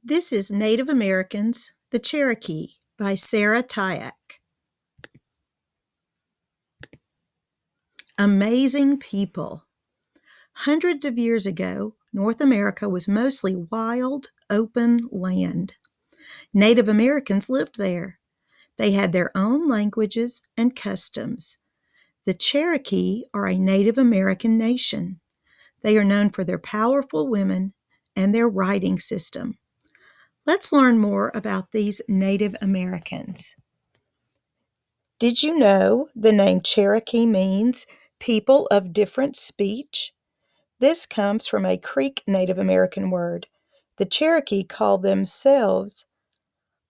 This is Native Americans, the Cherokee by Sarah Tyack. Amazing people. Hundreds of years ago, North America was mostly wild, open land. Native Americans lived there. They had their own languages and customs. The Cherokee are a Native American nation. They are known for their powerful women and their writing system. Let's learn more about these Native Americans. Did you know the name Cherokee means people of different speech? This comes from a Creek Native American word. The Cherokee call themselves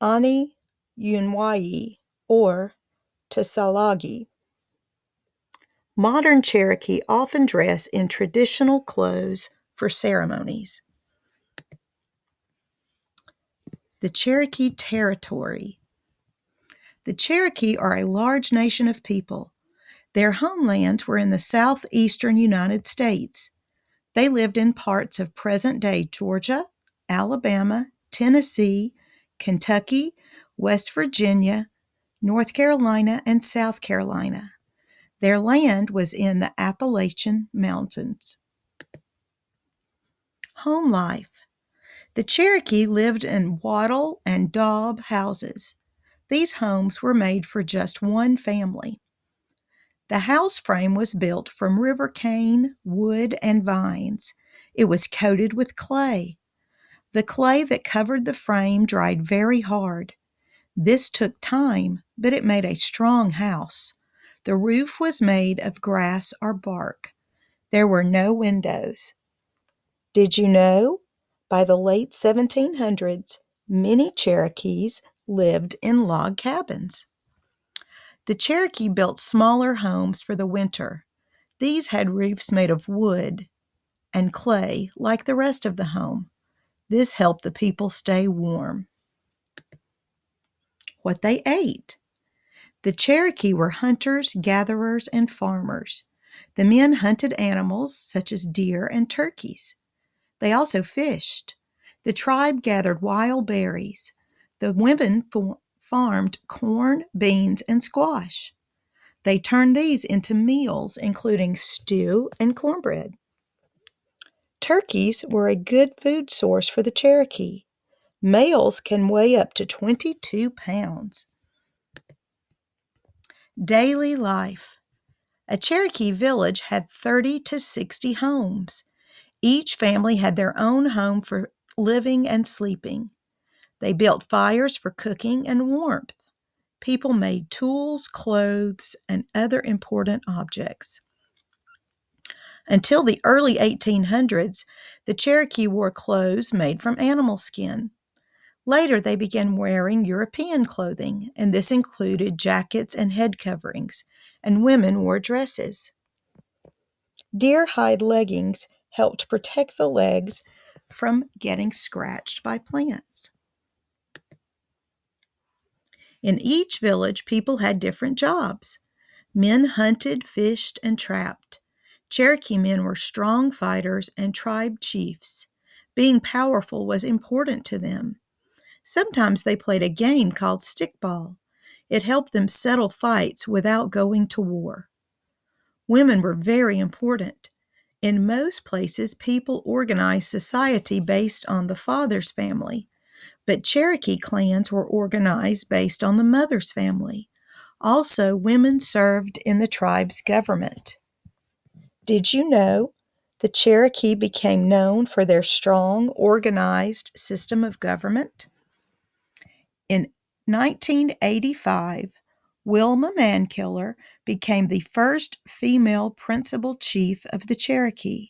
Ani Yunwayi or Tsalagi. Modern Cherokee often dress in traditional clothes for ceremonies. The Cherokee Territory. The Cherokee are a large nation of people. Their homelands were in the southeastern United States. They lived in parts of present-day Georgia, Alabama, Tennessee, Kentucky, West Virginia, North Carolina, and South Carolina. Their land was in the Appalachian Mountains. Home life. The Cherokee lived in wattle and daub houses. These homes were made for just one family. The house frame was built from river cane, wood, and vines. It was coated with clay. The clay that covered the frame dried very hard. This took time, but it made a strong house. The roof was made of grass or bark. There were no windows. Did you know? By the late 1700s, many Cherokees lived in log cabins. The Cherokee built smaller homes for the winter. These had roofs made of wood and clay like the rest of the home. This helped the people stay warm. What they ate. The Cherokee were hunters, gatherers, and farmers. The men hunted animals such as deer and turkeys. They also fished. The tribe gathered wild berries. The women farmed corn, beans, and squash. They turned these into meals, including stew and cornbread. Turkeys were a good food source for the Cherokee. Males can weigh up to 22 pounds. Daily life. A Cherokee village had 30 to 60 homes. Each family had their own home for living and sleeping. They built fires for cooking and warmth. People made tools, clothes, and other important objects. Until the early 1800s, the Cherokee wore clothes made from animal skin. Later, they began wearing European clothing, and this included jackets and head coverings, and women wore dresses. Deer hide leggings helped protect the legs from getting scratched by plants. In each village, people had different jobs. Men hunted, fished, and trapped. Cherokee men were strong fighters and tribe chiefs. Being powerful was important to them. Sometimes they played a game called stickball. It helped them settle fights without going to war. Women were very important. In most places, people organized society based on the father's family, but Cherokee clans were organized based on the mother's family. Also, women served in the tribe's government. Did you know the Cherokee became known for their strong, organized system of government? In 1985, Wilma Mankiller became the first female principal chief of the Cherokee.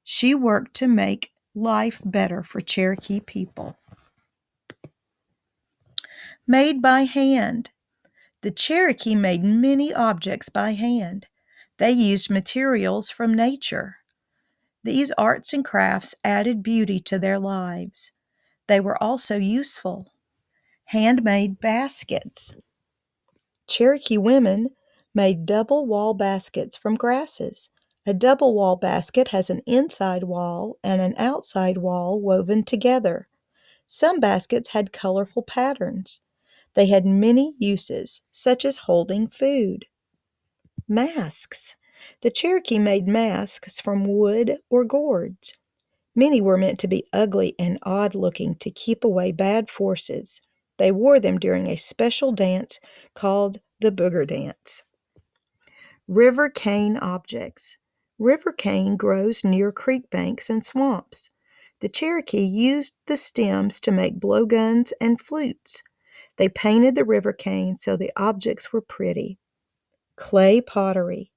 She worked to make life better for Cherokee people. Made by hand. The Cherokee made many objects by hand. They used materials from nature. These arts and crafts added beauty to their lives. They were also useful. Handmade baskets. Cherokee women made double wall baskets from grasses. A double wall basket has an inside wall and an outside wall woven together. Some baskets had colorful patterns. They had many uses, such as holding food. Masks. The Cherokee made masks from wood or gourds. Many were meant to be ugly and odd-looking to keep away bad forces. They wore them during a special dance called the Booger Dance. River cane objects. River cane grows near creek banks and swamps. The Cherokee used the stems to make blowguns and flutes. They painted the river cane so the objects were pretty. Clay pottery.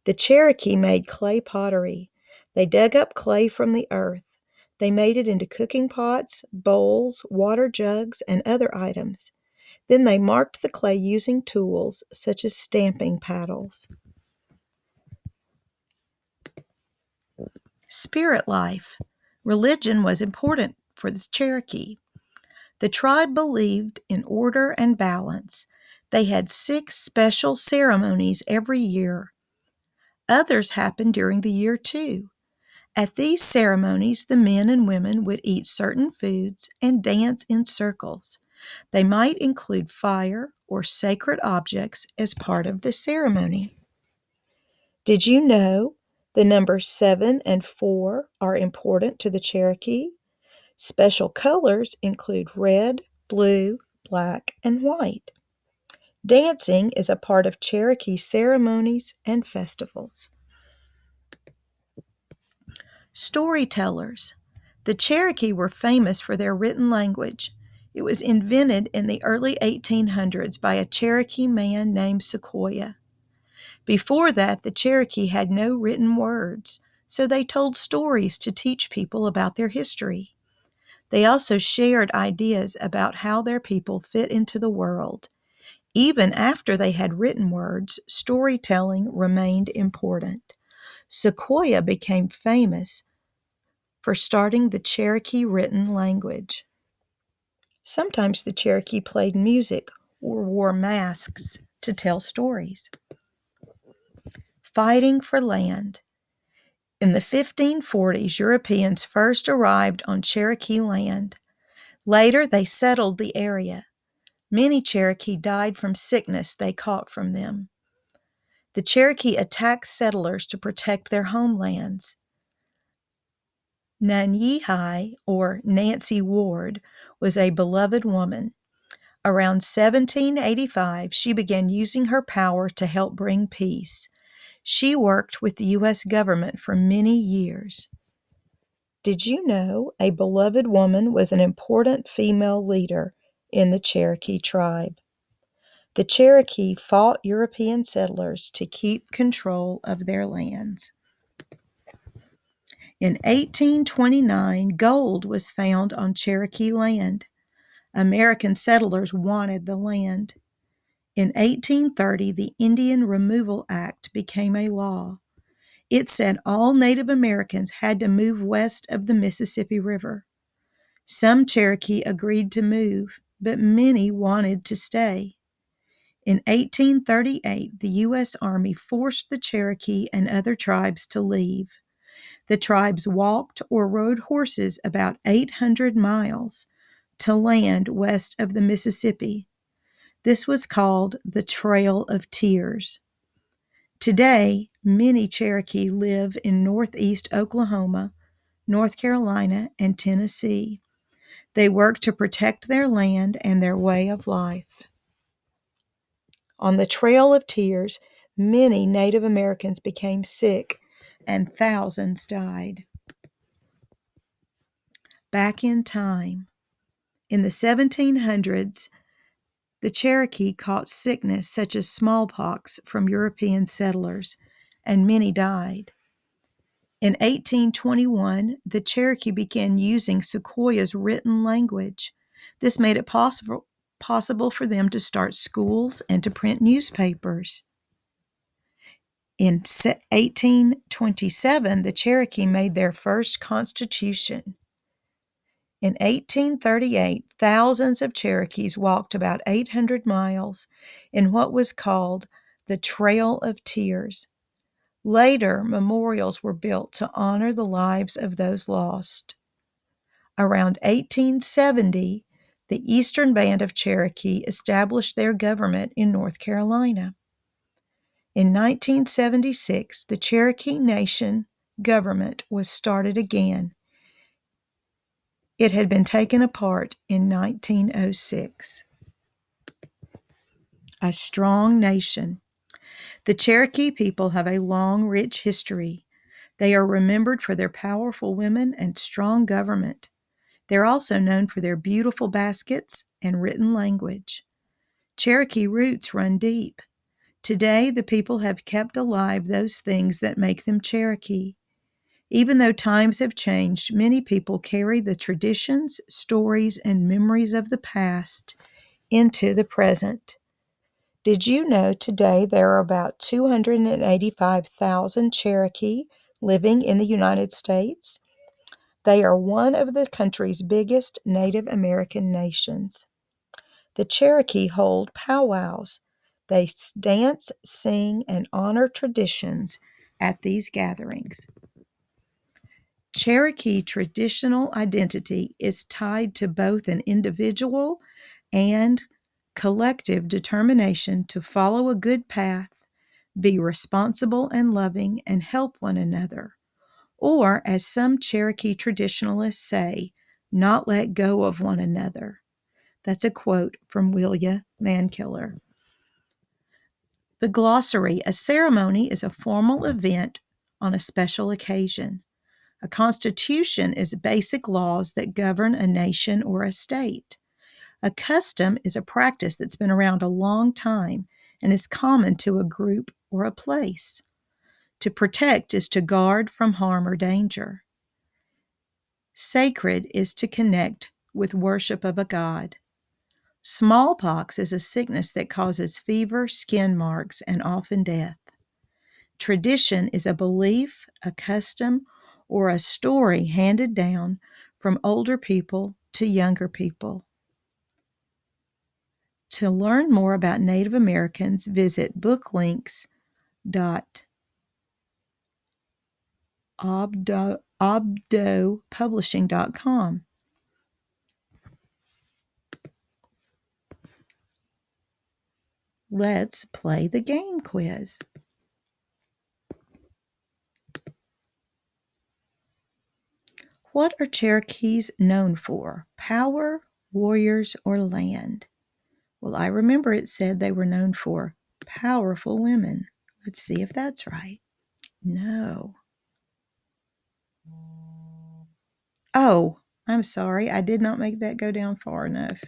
The Cherokee made clay pottery. They dug up clay from the earth. They made it into cooking pots, bowls, water jugs, and other items. Then they marked the clay using tools such as stamping paddles. Spirit life. Religion was important for the Cherokee. The tribe believed in order and balance. They had 6 special ceremonies every year. Others happened during the year too. At these ceremonies, the men and women would eat certain foods and dance in circles. They might include fire or sacred objects as part of the ceremony. Did you know the numbers 7 and 4 are important to the Cherokee? Special colors include red, blue, black, and white. Dancing is a part of Cherokee ceremonies and festivals. Storytellers. The Cherokee were famous for their written language. It was invented in the early 1800s by a Cherokee man named Sequoyah. Before that, the Cherokee had no written words, so they told stories to teach people about their history. They also shared ideas about how their people fit into the world. Even after they had written words, storytelling remained important. Sequoyah became famous for starting the Cherokee written language. Sometimes the Cherokee played music or wore masks to tell stories. Fighting for land. In the 1540s, Europeans first arrived on Cherokee land. Later, they settled the area. Many Cherokee died from sickness they caught from them. The Cherokee attacked settlers to protect their homelands. Nanyehi, or Nancy Ward, was a beloved woman. Around 1785, she began using her power to help bring peace. She worked with the U.S. government for many years. Did you know a beloved woman was an important female leader in the Cherokee tribe? The Cherokee fought European settlers to keep control of their lands. In 1829, gold was found on Cherokee land. American settlers wanted the land. In 1830, the Indian Removal Act became a law. It said all Native Americans had to move west of the Mississippi River. Some Cherokee agreed to move, but many wanted to stay. In 1838, the U.S. Army forced the Cherokee and other tribes to leave. The tribes walked or rode horses about 800 miles to land west of the Mississippi. This was called the Trail of Tears. Today, many Cherokee live in northeast Oklahoma, North Carolina, and Tennessee. They work to protect their land and their way of life. On the Trail of Tears, many Native Americans became sick and thousands died. Back in time. In the 1700s, the Cherokee caught sickness such as smallpox from European settlers, and many died. In 1821, the Cherokee began using Sequoyah's written language. This made it possible for them to start schools and to print newspapers. In 1827, the Cherokee made their first constitution. In 1838, thousands of Cherokees walked about 800 miles in what was called the Trail of Tears. Later, memorials were built to honor the lives of those lost. Around 1870, the Eastern Band of Cherokee established their government in North Carolina. In 1976, the Cherokee Nation government was started again. It had been taken apart in 1906. A strong nation. The Cherokee people have a long, rich history. They are remembered for their powerful women and strong government. They're also known for their beautiful baskets and written language. Cherokee roots run deep. Today, the people have kept alive those things that make them Cherokee. Even though times have changed, many people carry the traditions, stories, and memories of the past into the present. Did you know today there are about 285,000 Cherokee living in the United States? They are one of the country's biggest Native American nations. The Cherokee hold powwows. They dance, sing, and honor traditions at these gatherings. Cherokee traditional identity is tied to both an individual and collective determination to follow a good path, be responsible and loving, and help one another. Or, as some Cherokee traditionalists say, not let go of one another. That's a quote from William Mankiller. The glossary: a ceremony is a formal event on a special occasion. A constitution is basic laws that govern a nation or a state. A custom is a practice that's been around a long time and is common to a group or a place. To protect is to guard from harm or danger. Sacred is to connect with worship of a god. Smallpox is a sickness that causes fever, skin marks, and often death. Tradition is a belief, a custom, or a story handed down from older people to younger people. To learn more about Native Americans, visit booklinks.obdopublishing.com. Let's play the game quiz. What are Cherokees known for? Power, warriors, or land? Well, I remember it said they were known for powerful women. Let's see if that's right. No. Oh, I'm sorry. I did not make that go down far enough.